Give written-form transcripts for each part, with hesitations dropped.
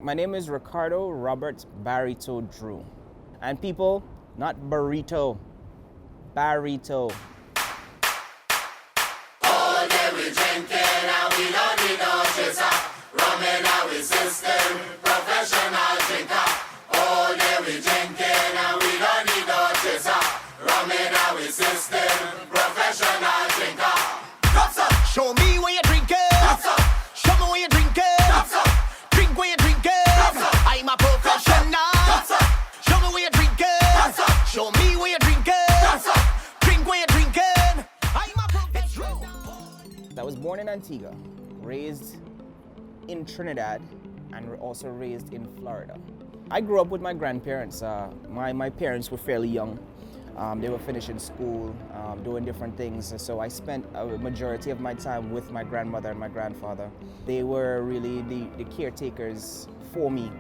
My name is Ricardo Robert Barito Drue. And people, not burrito, barito. All day we drinking and we don't need no chaser. Rum in our system, professional drinker. All day we drinking and we don't need no chaser. Rum in our system, professional drinker. Drops up. Show me where you're drinking. Drops up. Show me where you're drinking. Drops up. Drink where you're drinking. Drops up. I'm a professional. Drops up. Show me where you're drinking. Drops up. Show me where you're drinking. Drops up. Drink where you're drinking. I'm a professional. I was born in Antigua, raised in Trinidad, and also raised in Florida. I grew up with my grandparents. My parents were fairly young. They were finishing school, doing different things. So I spent a majority of my time with my grandmother and my grandfather. They were really the caretakers for me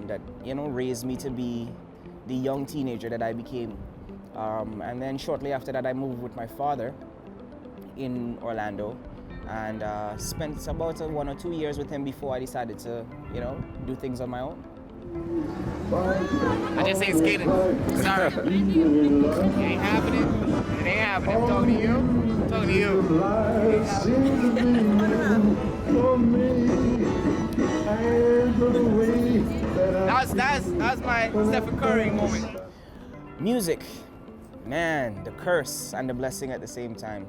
that, raised me to be the young teenager that I became. And then shortly after that, I moved with my father in Orlando and spent about 1 or 2 years with him before I decided to, do things on my own. I just ain't skating. Sorry. It ain't happening. It ain't happening. I'm talking to you. I'm talking to you. That's my Stephen Curry moment. Music, man, the curse and the blessing at the same time.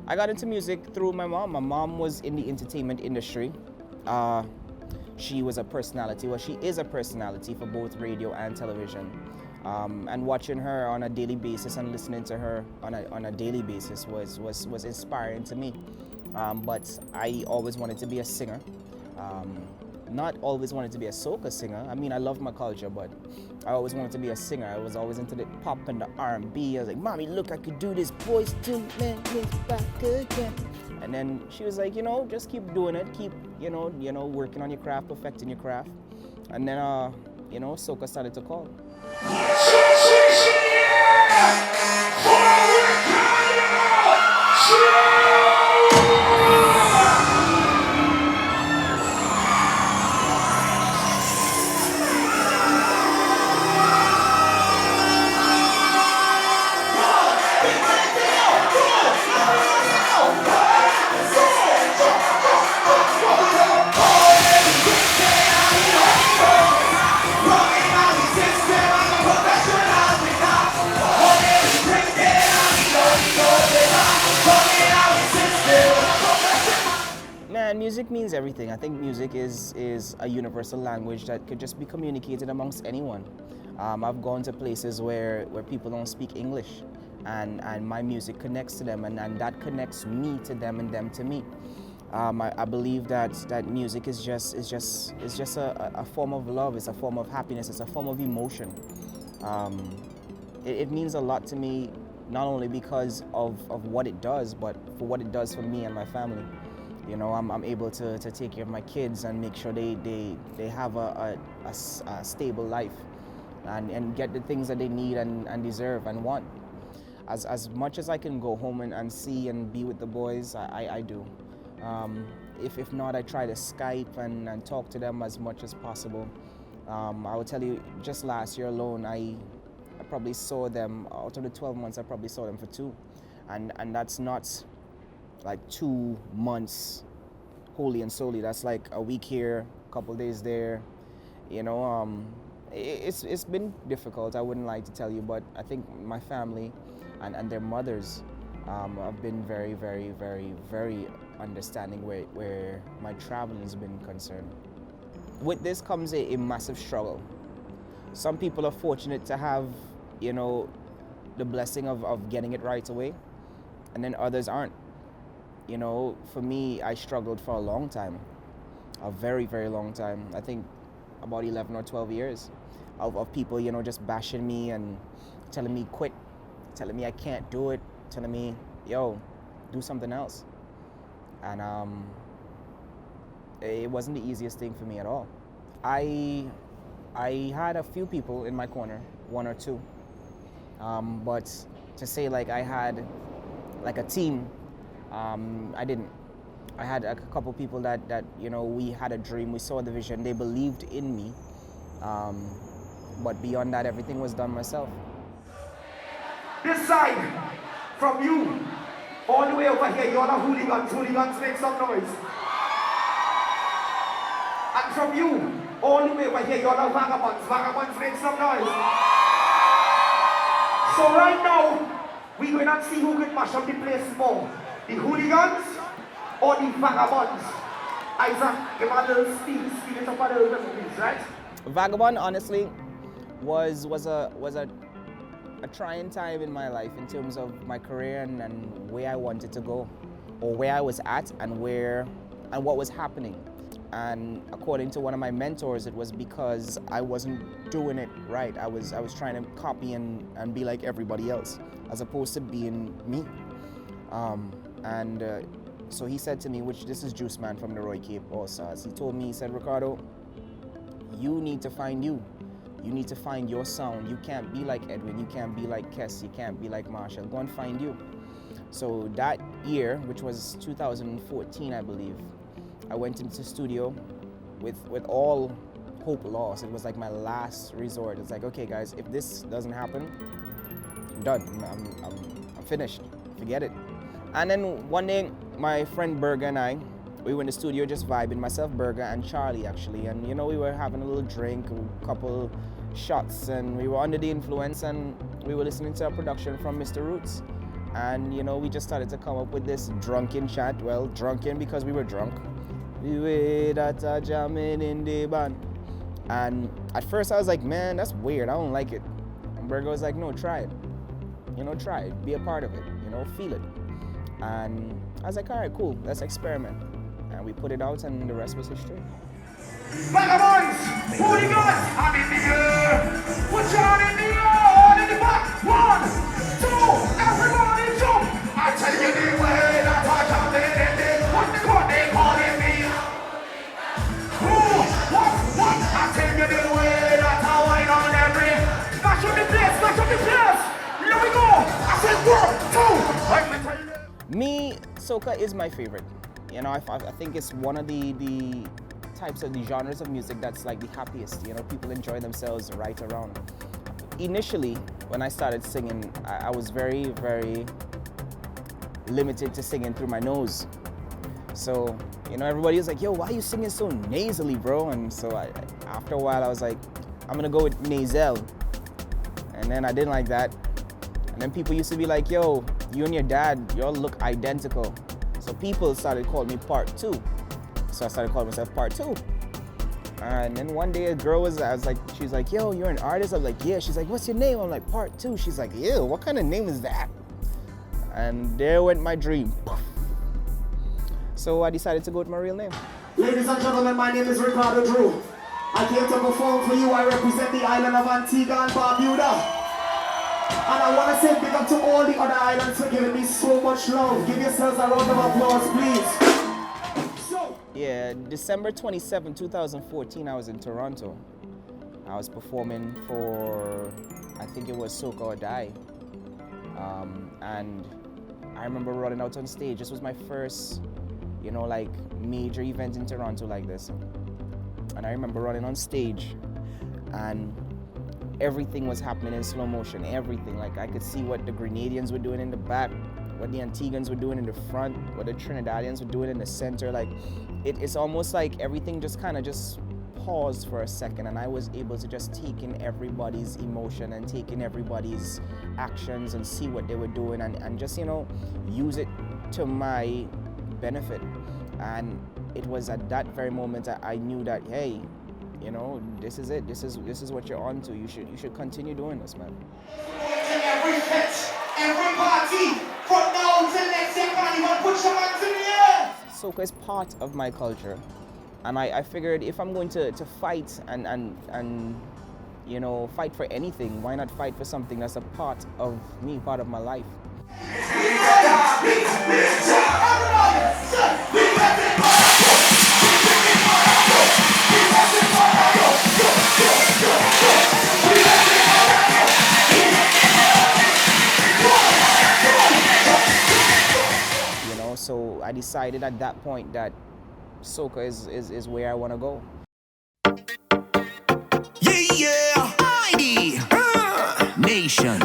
I got into music through my mom. My mom was in the entertainment industry. She was a personality. Well, she is a personality for both radio and television. And watching her on a daily basis and listening to her on a daily basis was inspiring to me. But I always wanted to be a singer. Not always wanted to be a soca singer. I mean, I love my culture, but I always wanted to be a singer. I was always into the pop and the R&B. I was like, Mommy, look, I could do this. Boys to men, it's back again. And then she was like, just keep doing it. Keep, working on your craft, perfecting your craft. And then, soca started to call. Man, music means everything. I think music is a universal language that could just be communicated amongst anyone. I've gone to places where people don't speak English, and my music connects to them, and that connects me to them and them to me. I believe that music is just a form of love. It's a form of happiness. It's a form of emotion. It means a lot to me, not only because of what it does, but for what it does for me and my family. I'm able to take care of my kids and make sure they have a stable life and get the things that they need and deserve and want. As much as I can go home and see and be with the boys, I do. If not, I try to Skype and talk to them as much as possible. I will tell you, just last year alone, I probably saw them, out of the 12 months, I probably saw them for 2. And that's not like 2 months wholly and solely. That's like a week here, a couple days there. It's been difficult, I wouldn't like to tell you, but I think my family and their mothers have been very, very, very, very understanding where my traveling has been concerned. With this comes a massive struggle. Some people are fortunate to have, the blessing of getting it right away, and then others aren't. For me, I struggled for a long time, a very, very long time. I think about 11 or 12 years of people, just bashing me and telling me quit, telling me I can't do it, telling me, yo, do something else. And it wasn't the easiest thing for me at all. I had a few people in my corner, 1 or 2, but to say like I had like a team, I didn't. I had a couple people that you know, we had a dream, we saw the vision, they believed in me. But beyond that, everything was done myself. This side, from you, all the way over here, you're the hooligans. Hooligans, make some noise. And from you, all the way over here, you're the vagabonds. Vagabonds, make some noise. So right now, we're going to see who can mash up the place more. The hooligans or the vagabonds. Isaac, give a little speed it up a little bit, please, right? Vagabond, honestly, was a trying time in my life in terms of my career and where I wanted to go, or where I was at and what was happening. And according to one of my mentors, it was because I wasn't doing it right. I was trying to copy and be like everybody else, as opposed to being me. So he said to me, which this is Juice Man from the Roy Cape All Stars. He told me, he said, Ricardo, you need to find you. You need to find your sound. You can't be like Edwin. You can't be like Kes. You can't be like Marshall. Go and find you. So that year, which was 2014, I believe, I went into the studio with all hope lost. It was like my last resort. It's like, okay, guys, if this doesn't happen, I'm done. I'm finished. Forget it. And then one day, my friend Berger and I, we were in the studio just vibing, myself, Berger, and Charlie, actually. And, you know, we were having a little drink, a couple shots, and we were under the influence, and we were listening to a production from Mr. Roots. And, you know, we just started to come up with this drunken chant. Well, drunken because we were drunk. We were that jamming in the band. And at first I was like, man, that's weird. I don't like it. And Berger was like, no, try it. You know, try it. Be a part of it. You know, feel it. And I was like, all right, cool. Let's experiment. And we put it out, and the rest was history. Vagabonds, hooligans, I'm in the air. Put your hand in the air, all in the back. 1, 2, everybody jump. I tell you the way that I jump in the what they calling me. Who? What? I tell you the way that I wine on every. Smash up the place, smash up the place. Here we go. I said 1, 2. Me, soca is my favorite. You know, I think it's one of the types of the genres of music that's like the happiest. You know, people enjoy themselves right around. Initially, when I started singing, I was very, very limited to singing through my nose. So, you know, everybody was like, yo, why are you singing so nasally, bro? And so after a while, I was like, I'm gonna go with nasal. And then I didn't like that. And then people used to be like, yo, you and your dad, y'all look identical. So people started calling me Part 2. So I started calling myself Part 2. And then one day a girl she's like, yo, you're an artist? I'm like, yeah. She's like, what's your name? I'm like, Part 2. She's like, ew, what kind of name is that? And there went my dream. So I decided to go with my real name. Ladies and gentlemen, my name is Ricardo Drue. I came to perform for you. I represent the island of Antigua and Barbuda. And I want to say big up to all the other islands for giving me so much love. Give yourselves a round of applause, please. Yeah, December 27, 2014, I was in Toronto. I was performing for, I think it was Soca or Die. And I remember running out on stage. This was my first, you know, like major event in Toronto like this. And I remember running on stage, and everything was happening in slow motion, everything. Like I could see what the Grenadians were doing in the back, what the Antiguans were doing in the front, what the Trinidadians were doing in the center. Like it's almost like everything just kind of just paused for a second, and I was able to just take in everybody's emotion and take in everybody's actions and see what they were doing, and just, you know, use it to my benefit. And it was at that very moment that I knew that, hey, you know, this is it. This is what you're on to. You should continue doing this, man. Every pitch, every party, from now till next year, carnival, put your hands in the air. Soca is part of my culture, and I figured if I'm going to fight and you know, fight for anything, why not fight for something that's a part of me, part of my life. You know, so I decided at that point that soca is where I want to go. Yeah, ID, nation.